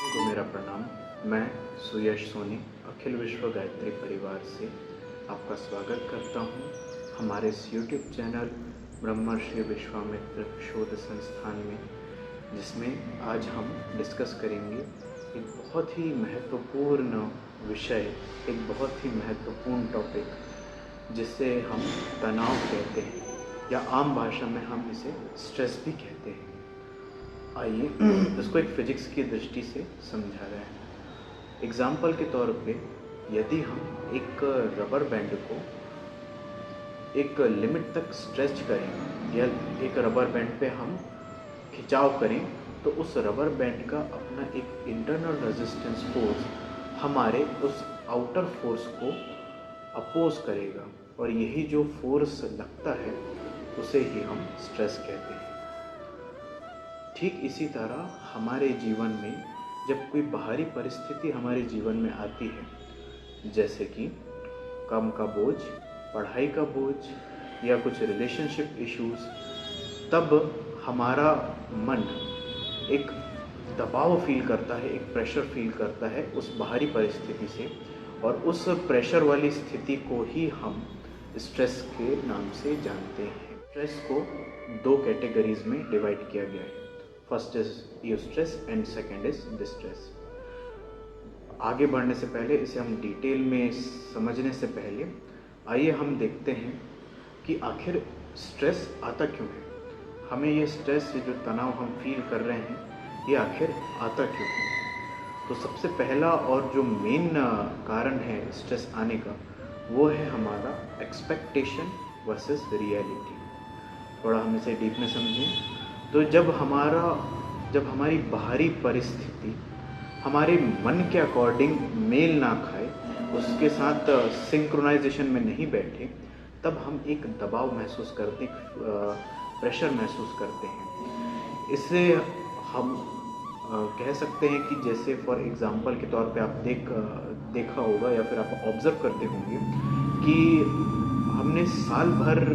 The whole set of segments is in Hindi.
को मेरा प्रणाम। मैं सुयश सोनी अखिल विश्व गायत्री परिवार से आपका स्वागत करता हूँ हमारे इस यूट्यूब चैनल ब्रह्मर्षि विश्वामित्र शोध संस्थान में, जिसमें आज हम डिस्कस करेंगे एक बहुत ही महत्वपूर्ण विषय, एक बहुत ही महत्वपूर्ण टॉपिक, जिसे हम तनाव कहते हैं या आम भाषा में हम इसे स्ट्रेस भी कहते हैं। आइए इसको एक फिजिक्स की दृष्टि से समझा रहे हैं। एग्जाम्पल के तौर पे यदि हम एक रबर बैंड को एक लिमिट तक स्ट्रेच करें या एक रबर बैंड पे हम खिंचाव करें, तो उस रबर बैंड का अपना एक इंटरनल रेजिस्टेंस फोर्स हमारे उस आउटर फोर्स को अपोज करेगा, और यही जो फोर्स लगता है उसे ही हम स्ट्रेस कहते हैं। ठीक इसी तरह हमारे जीवन में जब कोई बाहरी परिस्थिति हमारे जीवन में आती है, जैसे कि काम का बोझ, पढ़ाई का बोझ या कुछ रिलेशनशिप इश्यूज, तब हमारा मन एक दबाव फील करता है, एक प्रेशर फील करता है उस बाहरी परिस्थिति से, और उस प्रेशर वाली स्थिति को ही हम स्ट्रेस के नाम से जानते हैं। स्ट्रेस को दो कैटेगरीज में डिवाइड किया गया है। First is eustress and second is distress. आगे बढ़ने से पहले, इसे हम डिटेल में समझने से पहले आइए हम देखते हैं कि आखिर स्ट्रेस आता क्यों है। हमें ये स्ट्रेस, ये जो तनाव हम फील कर रहे हैं, ये आखिर आता क्यों है। तो सबसे पहला और जो मेन कारण है स्ट्रेस आने का, वो है हमारा एक्सपेक्टेशन वर्सेस रियलिटी। थोड़ा हम इसे डीप में समझें तो जब हमारी बाहरी परिस्थिति हमारे मन के अकॉर्डिंग मेल ना खाए, उसके साथ सिंक्रोनाइजेशन में नहीं बैठे, तब हम एक दबाव महसूस करते हैं, प्रेशर महसूस करते हैं। इससे हम कह सकते हैं कि जैसे फॉर एग्जांपल के तौर पे आप देखा होगा या फिर आप ऑब्ज़र्व करते होंगे कि हमने साल भर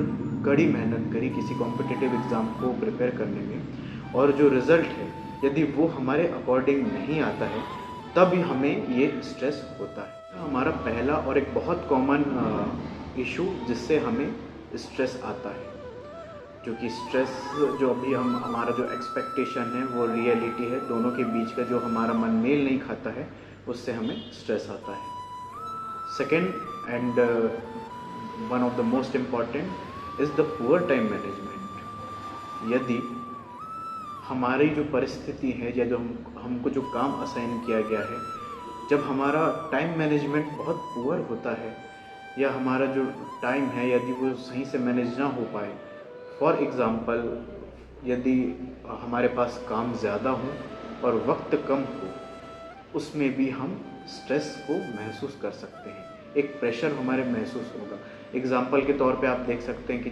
कड़ी मेहनत करी किसी कॉम्पिटिटिव एग्ज़ाम को प्रिपेयर करने में, और जो रिज़ल्ट है यदि वो हमारे अकॉर्डिंग नहीं आता है, तब हमें ये स्ट्रेस होता है। हमारा पहला और एक बहुत कॉमन इशू जिससे हमें स्ट्रेस आता है, जो कि स्ट्रेस जो अभी हमारा जो एक्सपेक्टेशन है वो रियलिटी है, दोनों के बीच का जो हमारा मन मेल नहीं खाता है, उससे हमें स्ट्रेस आता है। Second and one of the most important is the poor time management. यदि हमारी जो परिस्थिति है या जो हमको जो काम असाइन किया गया है, जब हमारा टाइम मैनेजमेंट बहुत पुअर होता है, या हमारा जो टाइम है यदि वो सही से मैनेज ना हो पाए, फॉर एग्ज़ाम्पल यदि हमारे पास काम ज़्यादा हो और वक्त कम हो, उसमें भी हम स्ट्रेस को महसूस कर सकते हैं, एक प्रेशर हमारे महसूस होगा। एग्ज़ाम्पल के तौर पे आप देख सकते हैं कि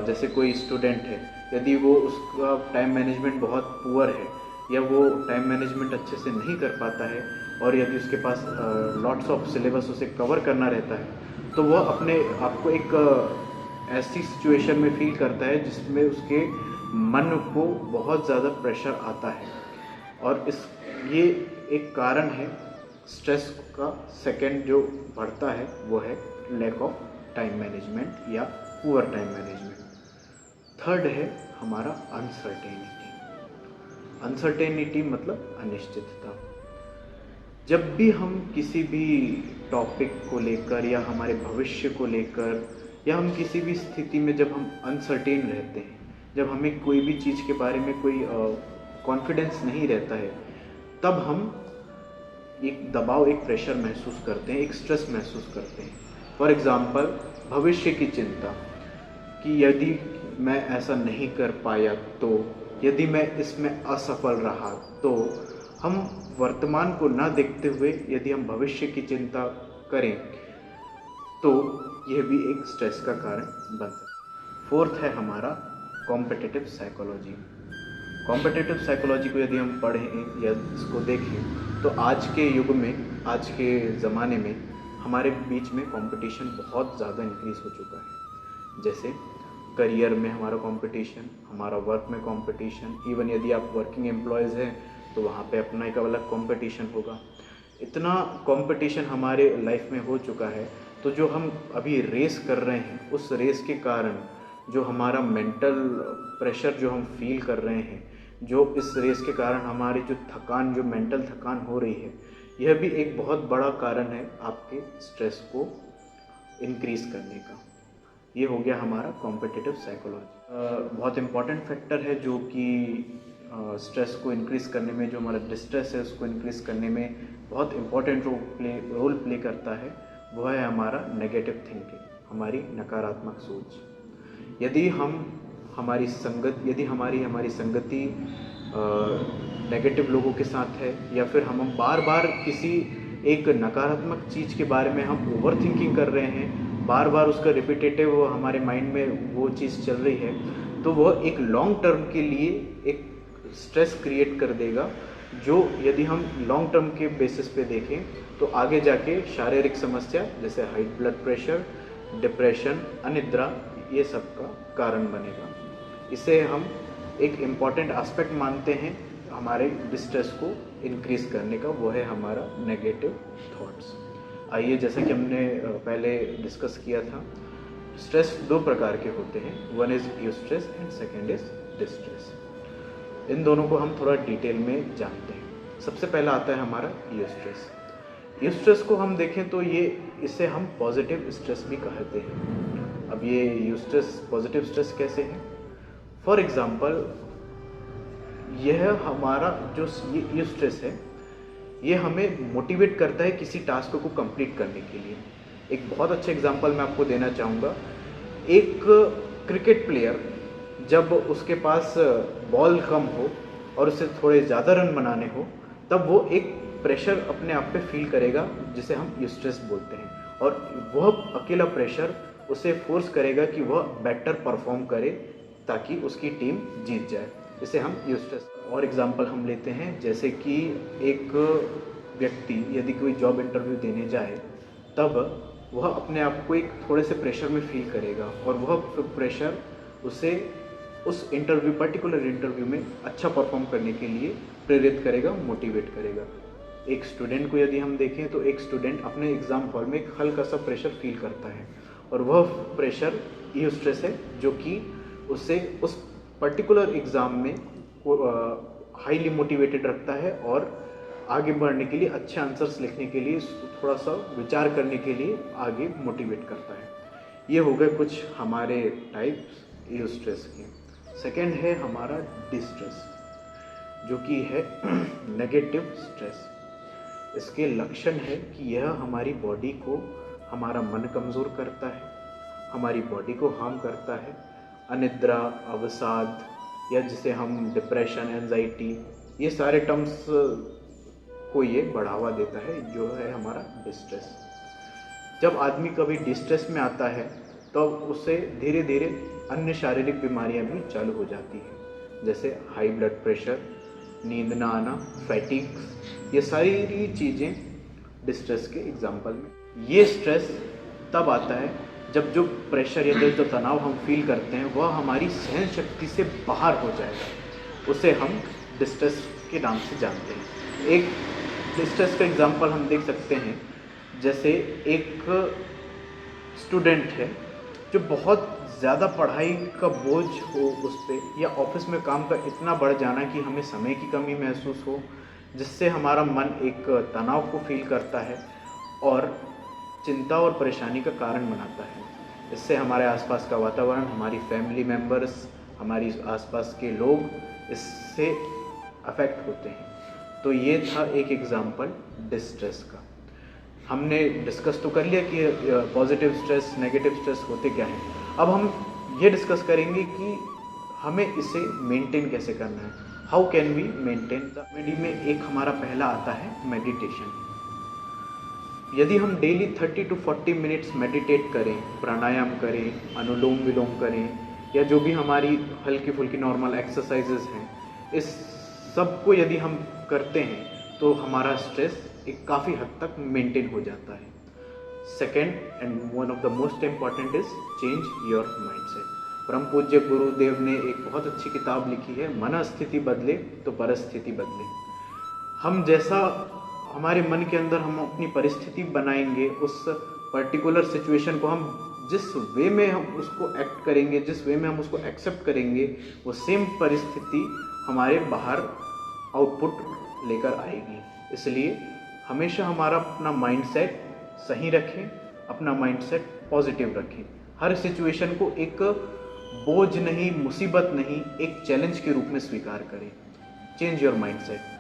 जैसे कोई स्टूडेंट है, यदि वो उसका टाइम मैनेजमेंट बहुत पुअर है या वो टाइम मैनेजमेंट अच्छे से नहीं कर पाता है, और यदि उसके पास लॉट्स ऑफ सिलेबस उसे कवर करना रहता है, तो वह अपने आप को एक ऐसी सिचुएशन में फील करता है जिसमें उसके मन को बहुत ज़्यादा प्रेशर आता है, और ये एक कारण है स्ट्रेस का। सेकंड जो बढ़ता है वो है लैक ऑफ टाइम मैनेजमेंट या पुअर टाइम मैनेजमेंट। थर्ड है हमारा अनसर्टेनिटी। अनसर्टेनिटी मतलब अनिश्चितता। जब भी हम किसी भी टॉपिक को लेकर या हमारे भविष्य को लेकर या हम किसी भी स्थिति में जब हम अनसर्टेन रहते हैं, जब हमें कोई भी चीज़ के बारे में कोई कॉन्फिडेंस नहीं रहता है, तब हम एक दबाव, एक प्रेशर महसूस करते हैं, एक स्ट्रेस महसूस करते हैं। फॉर एग्ज़ाम्पल भविष्य की चिंता कि यदि मैं ऐसा नहीं कर पाया तो, यदि मैं इसमें असफल रहा तो, हम वर्तमान को ना देखते हुए यदि हम भविष्य की चिंता करें तो यह भी एक स्ट्रेस का कारण बन सकता है। फोर्थ है हमारा कॉम्पिटिटिव साइकोलॉजी। कॉम्पिटिटिव साइकोलॉजी को यदि हम पढ़ें या इसको देखें, तो आज के युग में, आज के ज़माने में हमारे बीच में कंपटीशन बहुत ज़्यादा इंक्रीज़ हो चुका है। जैसे करियर में हमारा कंपटीशन, हमारा वर्क में कंपटीशन, इवन यदि आप वर्किंग एम्प्लॉयज़ हैं तो वहाँ पे अपना एक अलग कंपटीशन होगा। इतना कंपटीशन हमारे लाइफ में हो चुका है, तो जो हम अभी रेस कर रहे हैं उस रेस के कारण जो हमारा मेंटल प्रेशर जो हम फील कर रहे हैं, जो इस रेस के कारण हमारी जो थकान, जो मेंटल थकान हो रही है, यह भी एक बहुत बड़ा कारण है आपके स्ट्रेस को इंक्रीज़ करने का। ये हो गया हमारा कॉम्पिटिटिव साइकोलॉजी। बहुत इम्पॉर्टेंट फैक्टर है जो कि स्ट्रेस को इंक्रीज़ करने में, जो हमारा डिस्ट्रेस है उसको इंक्रीज़ करने में बहुत इम्पॉर्टेंट रोल प्ले करता है, वह है हमारा नेगेटिव थिंकिंग, हमारी नकारात्मक सोच। यदि हमारी संगति नेगेटिव लोगों के साथ है, या फिर हम बार बार किसी एक नकारात्मक चीज़ के बारे में हम ओवर थिंकिंग कर रहे हैं, बार बार उसका रिपीटेटिव हमारे माइंड में वो चीज़ चल रही है, तो वह एक लॉन्ग टर्म के लिए एक स्ट्रेस क्रिएट कर देगा, जो यदि हम लॉन्ग टर्म के बेसिस पे देखें तो आगे जाके शारीरिक समस्या जैसे हाई ब्लड प्रेशर, डिप्रेशन, अनिद्रा, ये सब का कारण बनेगा। इसे हम एक इम्पॉर्टेंट एस्पेक्ट मानते हैं हमारे डिस्ट्रेस को इंक्रीज़ करने का, वो है हमारा नेगेटिव थॉट्स। आइए, जैसा कि हमने पहले डिस्कस किया था, स्ट्रेस दो प्रकार के होते हैं, one is eustress and second is distress. इन दोनों को हम थोड़ा डिटेल में जानते हैं। सबसे पहला आता है हमारा यूस्ट्रेस। यूस्ट्रेस को हम देखें तो इसे हम पॉजिटिव स्ट्रेस भी कहते हैं। अब ये यूस्ट्रेस, पॉजिटिव स्ट्रेस कैसे है? फॉर एग्ज़ाम्पल, यह हमारा जो यूस्ट्रेस है, ये हमें मोटिवेट करता है किसी टास्क को कंप्लीट करने के लिए। एक बहुत अच्छा एग्जांपल मैं आपको देना चाहूँगा। एक क्रिकेट प्लेयर जब उसके पास बॉल कम हो और उसे थोड़े ज़्यादा रन बनाने हो, तब वो एक प्रेशर अपने आप पे फील करेगा, जिसे हम यूस्ट्रेस बोलते हैं, और वह अकेला प्रेशर उसे फोर्स करेगा कि वह बेटर परफॉर्म करे ताकि उसकी टीम जीत जाए। इसे हम यूस्ट्रेस। और एग्जांपल हम लेते हैं, जैसे कि एक व्यक्ति यदि कोई जॉब इंटरव्यू देने जाए, तब वह अपने आप को एक थोड़े से प्रेशर में फील करेगा, और वह प्रेशर उसे उस पर्टिकुलर इंटरव्यू में अच्छा परफॉर्म करने के लिए प्रेरित करेगा, मोटिवेट करेगा। एक स्टूडेंट को यदि हम देखें तो एक स्टूडेंट अपने एग्ज़ाम हॉल में एक हल्का सा प्रेशर फील करता है, और वह प्रेशर यूस्ट्रेस है, जो कि उसे उस पर्टिकुलर एग्ज़ाम में हाईली मोटिवेटेड रखता है, और आगे बढ़ने के लिए, अच्छे आंसर्स लिखने के लिए, थोड़ा सा विचार करने के लिए आगे मोटिवेट करता है। ये हो गए कुछ हमारे टाइप्स यूस्ट्रेस के। सेकेंड है हमारा डिस्ट्रेस, जो कि है नेगेटिव स्ट्रेस। इसके लक्षण है कि यह हमारी बॉडी को, हमारा मन कमज़ोर करता है, हमारी बॉडी को हार्म करता है। अनिद्रा, अवसाद, या जिसे हम डिप्रेशन, एंजाइटी, ये सारे टर्म्स को ये बढ़ावा देता है, जो है हमारा डिस्ट्रेस। जब आदमी कभी डिस्ट्रेस में आता है, तब तो उससे धीरे धीरे अन्य शारीरिक बीमारियां भी चालू हो जाती हैं, जैसे हाई ब्लड प्रेशर, नींद ना आना, फैटिग, ये सारी चीज़ें डिस्ट्रेस के एग्जाम्पल में। ये स्ट्रेस तब आता है जब जो प्रेशर या जो तनाव हम फील करते हैं वह हमारी सहन शक्ति से बाहर हो जाएगा, उसे हम डिस्ट्रेस के नाम से जानते हैं। एक डिस्ट्रेस का एग्जांपल हम देख सकते हैं, जैसे एक स्टूडेंट है जो बहुत ज़्यादा पढ़ाई का बोझ हो उस पर, या ऑफिस में काम का इतना बढ़ जाना कि हमें समय की कमी महसूस हो, जिससे हमारा मन एक तनाव को फील करता है और चिंता और परेशानी का कारण बनाता है। इससे हमारे आसपास का वातावरण, हमारी फैमिली मेम्बर्स, हमारी आसपास के लोग इससे अफेक्ट होते हैं। तो ये था एक एग्जांपल डिस्ट्रेस का। हमने डिस्कस तो कर लिया कि पॉजिटिव स्ट्रेस, नेगेटिव स्ट्रेस होते क्या हैं। अब हम ये डिस्कस करेंगे कि हमें इसे मेंटेन कैसे करना है। How can we maintain the मेडी में एक हमारा पहला आता है मेडिटेशन। यदि हम डेली 30 to 40 मिनट्स मेडिटेट करें, प्राणायाम करें, अनुलोम विलोम करें, या जो भी हमारी हल्की फुल्की नॉर्मल एक्सरसाइजेज हैं, इस सब को यदि हम करते हैं तो हमारा स्ट्रेस एक काफ़ी हद तक मेंटेन हो जाता है। Second and one of the most important is change your mindset. परम पूज्य गुरुदेव ने एक बहुत अच्छी किताब लिखी है, मन स्थिति बदले तो परिस्थिति बदले। हम जैसा हमारे मन के अंदर हम अपनी परिस्थिति बनाएंगे, उस पर्टिकुलर सिचुएशन को हम जिस वे में हम उसको एक्ट करेंगे, जिस वे में हम उसको एक्सेप्ट करेंगे, वो सेम परिस्थिति हमारे बाहर आउटपुट लेकर आएगी। इसलिए हमेशा हमारा अपना माइंडसेट सही रखें, अपना माइंडसेट पॉजिटिव रखें। हर सिचुएशन को एक बोझ नहीं, मुसीबत नहीं, एक चैलेंज के रूप में स्वीकार करें। Change your mindset.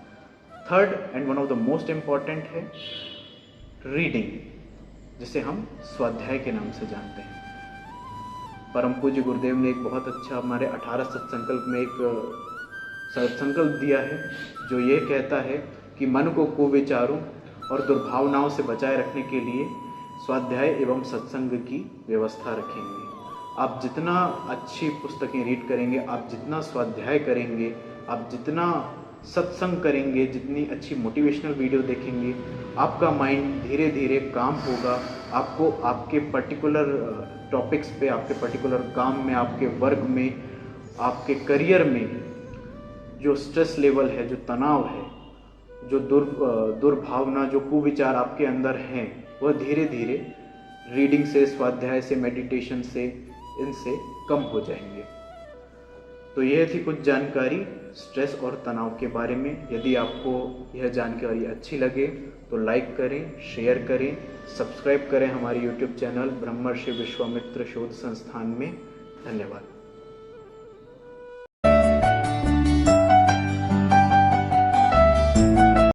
Third and one of the most important है रीडिंग, जिसे हम स्वाध्याय के नाम से जानते हैं। परम पूज्य गुरुदेव ने एक बहुत अच्छा हमारे 18 सत्संकल्प में एक संकल्प दिया है, जो ये कहता है कि मन को कुविचारों और दुर्भावनाओं से बचाए रखने के लिए स्वाध्याय एवं सत्संग की व्यवस्था रखेंगे। आप जितना अच्छी पुस्तकें रीड करेंगे, आप जितना स्वाध्याय करेंगे, आप जितना सत्संग करेंगे, जितनी अच्छी मोटिवेशनल वीडियो देखेंगे, आपका माइंड धीरे धीरे काम होगा। आपको आपके पर्टिकुलर टॉपिक्स पे, आपके पर्टिकुलर काम में, आपके वर्क में, आपके करियर में जो स्ट्रेस लेवल है, जो तनाव है, जो दुर्भावना, जो कुविचार आपके अंदर हैं, वह धीरे धीरे रीडिंग से, स्वाध्याय से, मेडिटेशन से, इनसे कम हो जाएंगे। तो यह थी कुछ जानकारी स्ट्रेस और तनाव के बारे में। यदि आपको यह जानकारी अच्छी लगे तो लाइक करें, शेयर करें, सब्सक्राइब करें हमारे YouTube चैनल ब्रह्मर्षि विश्वामित्र शोध संस्थान में। धन्यवाद।